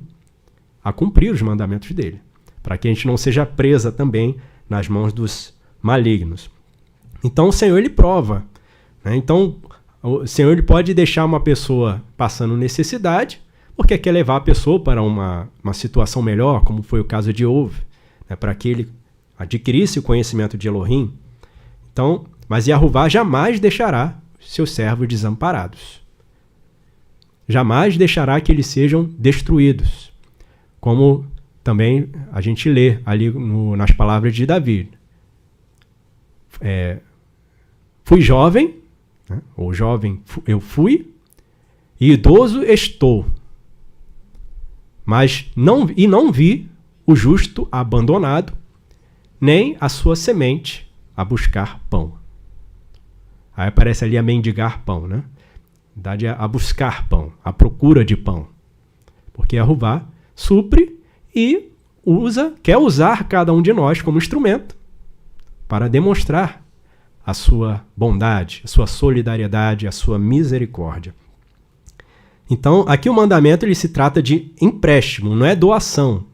a cumprir os mandamentos dele, para que a gente não seja presa também nas mãos dos malignos. Então o Senhor ele prova. Então, o Senhor ele pode deixar uma pessoa passando necessidade, porque quer levar a pessoa para uma situação melhor, como foi o caso de Ov, né, para que ele adquirisse o conhecimento de Elohim. Então, mas Jeová jamais deixará seus servos desamparados. Jamais deixará que eles sejam destruídos. Como também a gente lê ali nas palavras de Davi. Fui jovem, né? Ou jovem eu fui, e idoso estou. Mas não vi o justo abandonado, nem a sua semente a buscar pão. Aí aparece ali a mendigar pão, né? Na verdade é a buscar pão, a procura de pão. Porque Jeová supre e quer usar cada um de nós como instrumento para demonstrar a sua bondade, a sua solidariedade, a sua misericórdia. Então, aqui o mandamento ele se trata de empréstimo, não é doação.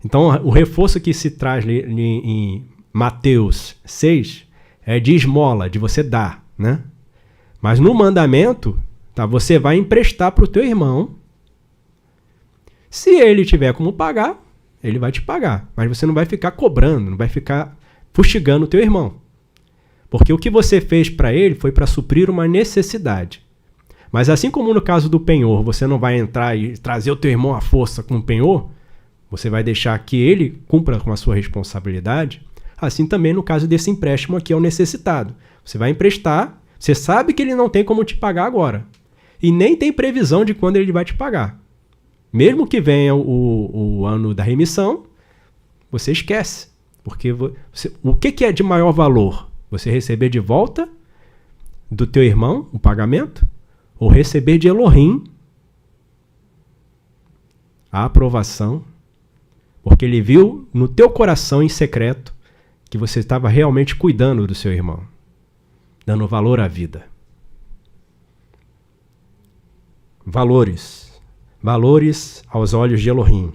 Então, o reforço que se traz em Mateus 6 é de esmola, de você dar, né? Mas no mandamento, você vai emprestar para o teu irmão. Se ele tiver como pagar, ele vai te pagar. Mas você não vai ficar cobrando, não vai ficar fustigando o teu irmão. Porque o que você fez para ele foi para suprir uma necessidade. Mas assim como no caso do penhor, você não vai entrar e trazer o teu irmão à força com o penhor, você vai deixar que ele cumpra com a sua responsabilidade, assim também no caso desse empréstimo aqui ao necessitado. Você vai emprestar, Você sabe que ele não tem como te pagar agora. E nem tem previsão de quando ele vai te pagar. Mesmo que venha o ano da remissão, você esquece. Porque o que é de maior valor? Você receber de volta do teu irmão o pagamento? Ou receber de Elohim a aprovação? Porque ele viu no teu coração em secreto que você estava realmente cuidando do seu irmão, dando valor à vida. Valores aos olhos de Elohim.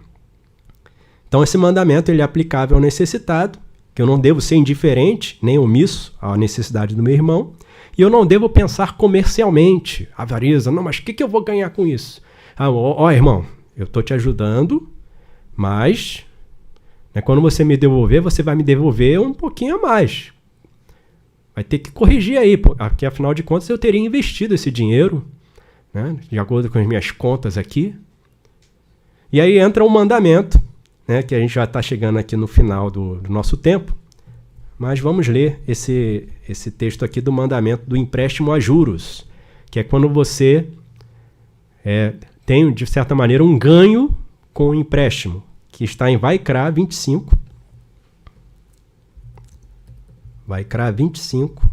Então esse mandamento ele é aplicável ao necessitado, que eu não devo ser indiferente nem omisso à necessidade do meu irmão, e eu não devo pensar comercialmente, avareza, não, mas o que eu vou ganhar com isso? Irmão, eu estou te ajudando, mas quando você me devolver, você vai me devolver um pouquinho a mais. Vai ter que corrigir aí, porque afinal de contas eu teria investido esse dinheiro, né, de acordo com as minhas contas aqui. E aí entra um mandamento, né, que a gente já está chegando aqui no final do nosso tempo, mas vamos ler esse texto aqui do mandamento do empréstimo a juros, que é quando você tem, de certa maneira, um ganho com o empréstimo, que está em Vaikra 25. Vaikra 25,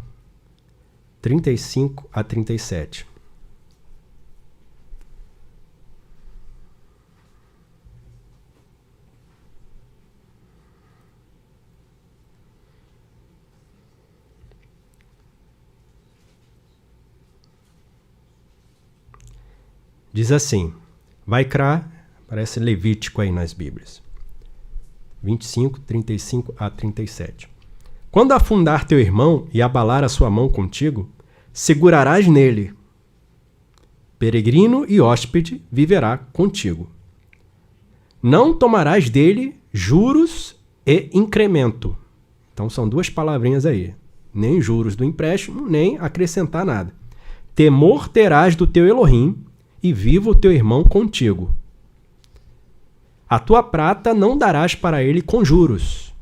35 a 37. Diz assim, Vaikra, parece Levítico aí nas Bíblias, 25, 35 a 37. Quando afundar teu irmão e abalar a sua mão contigo, segurarás nele. Peregrino e hóspede viverá contigo. Não tomarás dele juros e incremento. Então são duas palavrinhas aí. Nem juros do empréstimo, nem acrescentar nada. Temor terás do teu Elohim, e viva o teu irmão contigo. A tua prata não darás para ele com juros,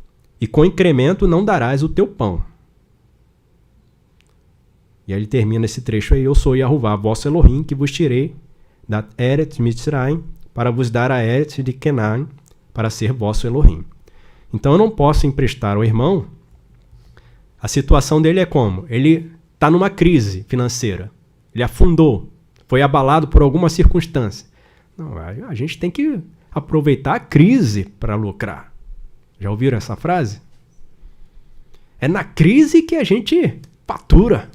e com incremento não darás o teu pão. E aí ele termina esse trecho aí, eu sou Yahová, vosso Elohim, que vos tirei da Eretz Mitzrayim, para vos dar a Eretz de Canaan, para ser vosso Elohim. Então eu não posso emprestar ao irmão. A situação dele é como? Ele está numa crise financeira, ele afundou, foi abalado por alguma circunstância. Não, a gente tem que aproveitar a crise para lucrar. Já ouviram essa frase? É na crise que a gente fatura.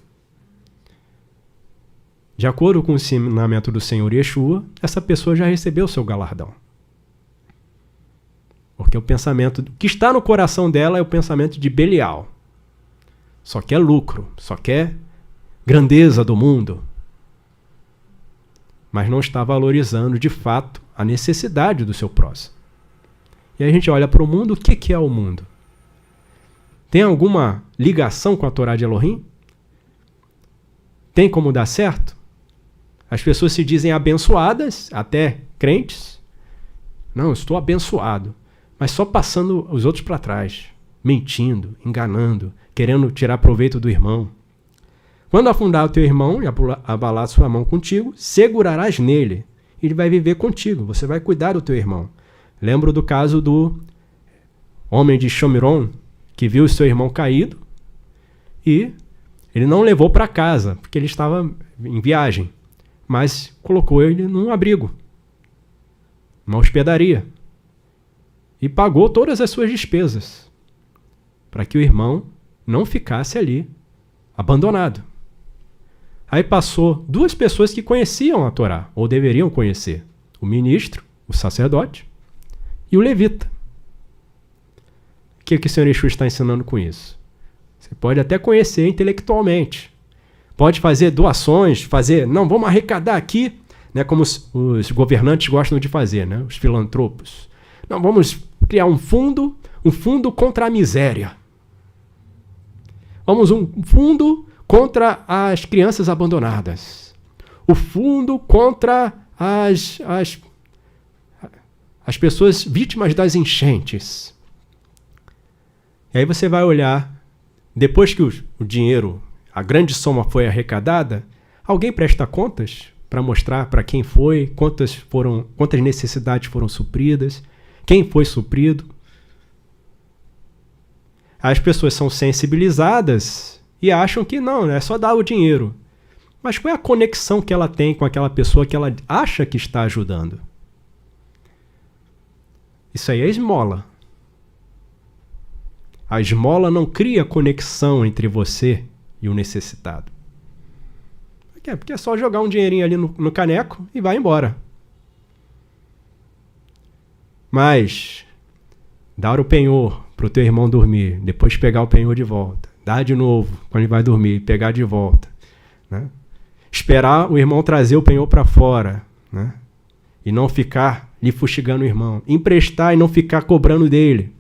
De acordo com o ensinamento do Senhor Yeshua, essa pessoa já recebeu o seu galardão. Porque o pensamento que está no coração dela é o pensamento de Belial. Só quer lucro, só quer grandeza do mundo. Mas não está valorizando, de fato, a necessidade do seu próximo. E aí a gente olha para o mundo, o que é o mundo? Tem alguma ligação com a Torá de Elohim? Tem como dar certo? As pessoas se dizem abençoadas, até crentes. Não, eu estou abençoado. Mas só passando os outros para trás, mentindo, enganando, querendo tirar proveito do irmão. Quando afundar o teu irmão e abalar sua mão contigo, segurarás nele. Ele vai viver contigo, você vai cuidar do teu irmão. Lembro do caso do homem de Shomiron, que viu o seu irmão caído e ele não levou para casa, porque ele estava em viagem, mas colocou ele num abrigo, uma hospedaria, e pagou todas as suas despesas, para que o irmão não ficasse ali, abandonado. Aí passou duas pessoas que conheciam a Torá, ou deveriam conhecer, o ministro, o sacerdote, e o levita. O que o Senhor Yeshua está ensinando com isso? Você pode até conhecer intelectualmente, pode fazer doações, não, vamos arrecadar aqui, né, como os governantes gostam de fazer, né, os filantropos. Não, vamos criar um fundo contra a miséria. Vamos um fundo contra as crianças abandonadas. O fundo contra as pessoas vítimas das enchentes. E aí você vai olhar, depois que o dinheiro a grande soma foi arrecadada, alguém presta contas para mostrar para quem foi, quantas necessidades foram supridas, quem foi suprido. As pessoas são sensibilizadas e acham que não, é só dar o dinheiro. Mas qual é a conexão que ela tem com aquela pessoa que ela acha que está ajudando? Isso aí é esmola. A esmola não cria conexão entre você e o necessitado. Porque é só jogar um dinheirinho ali no caneco e vai embora. Mas dar o penhor para o teu irmão dormir, depois pegar o penhor de volta, dar de novo quando ele vai dormir, pegar de volta, né? Esperar o irmão trazer o penhor para fora, né? E não ficar lhe fustigando o irmão. Emprestar e não ficar cobrando dele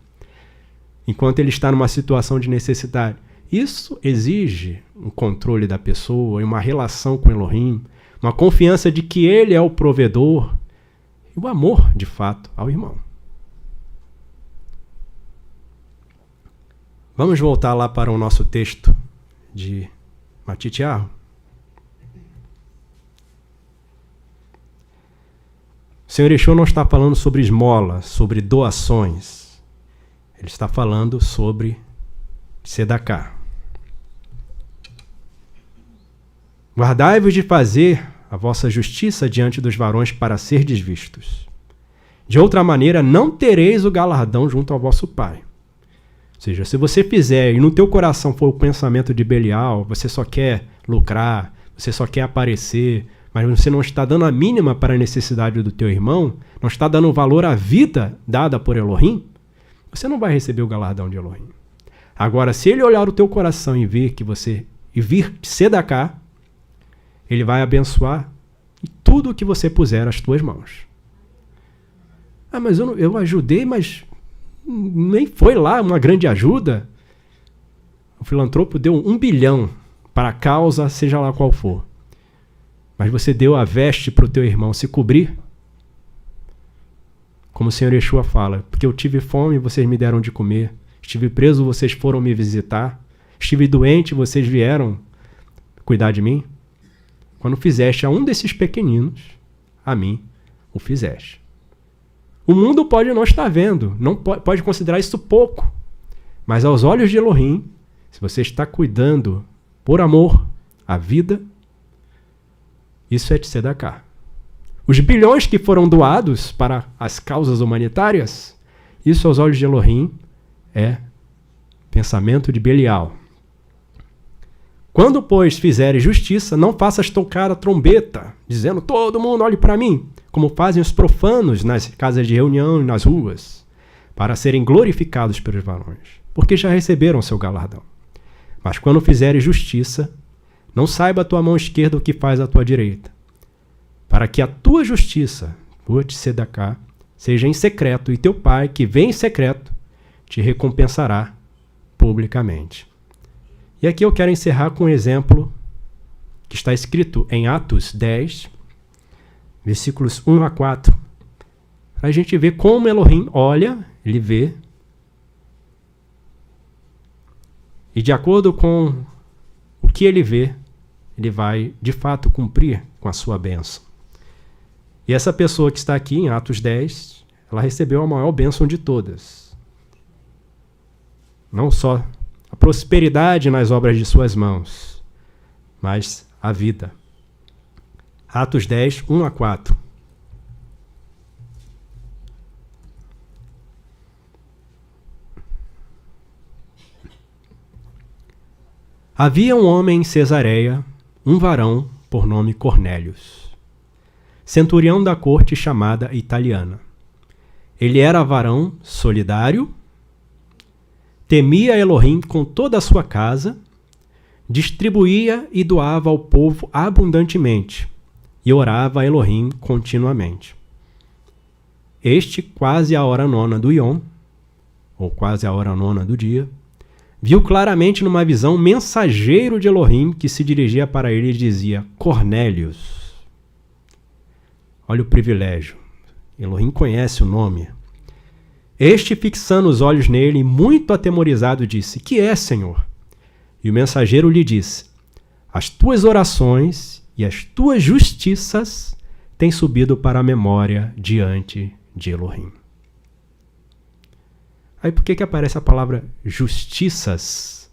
enquanto ele está numa situação de necessidade. Isso exige um controle da pessoa e uma relação com Elohim, uma confiança de que ele é o provedor e o amor, de fato, ao irmão. Vamos voltar lá para o nosso texto de Matitiahu. O Senhor Yeshua não está falando sobre esmola, sobre doações. Ele está falando sobre Sedaká. Guardai-vos de fazer a vossa justiça diante dos varões para serdes vistos. De outra maneira, não tereis o galardão junto ao vosso Pai. Ou seja, se você fizer e no teu coração for o pensamento de Belial, você só quer lucrar, você só quer aparecer, mas você não está dando a mínima para a necessidade do teu irmão, não está dando valor à vida dada por Elohim, você não vai receber o galardão de Elohim. Agora, se ele olhar o teu coração e ver que você vir Sedaká, ele vai abençoar tudo o que você puser às tuas mãos. Ah, mas eu ajudei, mas nem foi lá uma grande ajuda. O filantropo deu 1 bilhão para a causa, seja lá qual for. Mas você deu a veste para o teu irmão se cobrir? Como o Senhor Yeshua fala, porque eu tive fome e vocês me deram de comer. Estive preso, vocês foram me visitar. Estive doente, vocês vieram cuidar de mim. Quando fizeste a um desses pequeninos, a mim o fizeste. O mundo pode não estar vendo, não pode considerar isso pouco. Mas aos olhos de Elohim, se você está cuidando por amor à vida, isso é Tzedaká. Os bilhões que foram doados para as causas humanitárias, isso aos olhos de Elohim é pensamento de Belial. Quando, pois, fizeres justiça, não faças tocar a trombeta, dizendo, todo mundo olhe para mim, como fazem os profanos nas casas de reunião e nas ruas, para serem glorificados pelos varões, porque já receberam seu galardão. Mas quando fizeres justiça, não saiba a tua mão esquerda o que faz a tua direita, para que a tua justiça, tua Tzedaká, seja em secreto, e teu Pai, que vem em secreto, te recompensará publicamente. E aqui eu quero encerrar com um exemplo que está escrito em Atos 10, versículos 1 a 4, para a gente ver como Elohim olha, ele vê, e de acordo com o que ele vê, ele vai de fato cumprir com a sua bênção. E essa pessoa que está aqui em Atos 10, ela recebeu a maior bênção de todas. Não só a prosperidade nas obras de suas mãos, mas a vida. Atos 10, 1 a 4. Havia um homem em Cesareia, um varão por nome Cornélios, centurião da corte chamada Italiana. Ele era varão solidário, temia Elohim com toda a sua casa, distribuía e doava ao povo abundantemente e orava a Elohim continuamente. Este, quase a hora nona do Yom, ou quase a hora nona do dia, viu claramente numa visão um mensageiro de Elohim que se dirigia para ele e dizia, Cornélios. Olha o privilégio. Elohim conhece o nome. Este, fixando os olhos nele, muito atemorizado, disse, que é, Senhor? E o mensageiro lhe disse, As tuas orações e as tuas justiças têm subido para a memória diante de Elohim. Aí por que aparece a palavra justiças?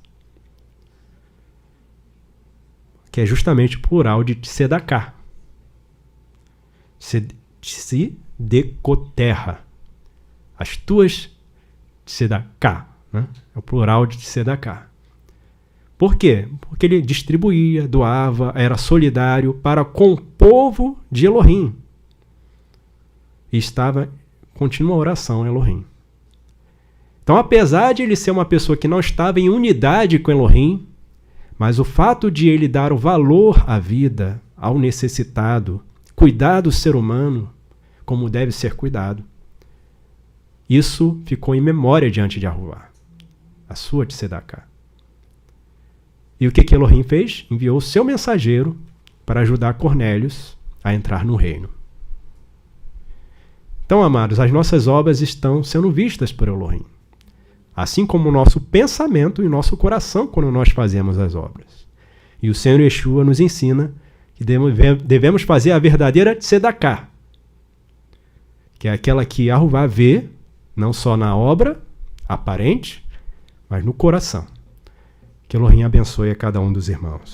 Que é justamente o plural de tzedaká. Tzedekoterra. As tuas tzedaká, né? É o plural de tzedaká. Por quê? Porque ele distribuía, doava, era solidário para com o povo de Elohim. E estava em contínua oração a Elohim. Então, apesar de ele ser uma pessoa que não estava em unidade com Elohim, mas o fato de ele dar o valor à vida, ao necessitado, cuidar do ser humano como deve ser cuidado, isso ficou em memória diante de Yahuwá, a sua tzedaká. E o que Elohim fez? Enviou o seu mensageiro para ajudar Cornélios a entrar no reino. Então, amados, as nossas obras estão sendo vistas por Elohim. Assim como o nosso pensamento e o nosso coração quando nós fazemos as obras. E o Senhor Yeshua nos ensina que devemos fazer a verdadeira tzedaká, que é aquela que Yahuwá vê, não só na obra aparente, mas no coração. Que Elohim abençoe a cada um dos irmãos.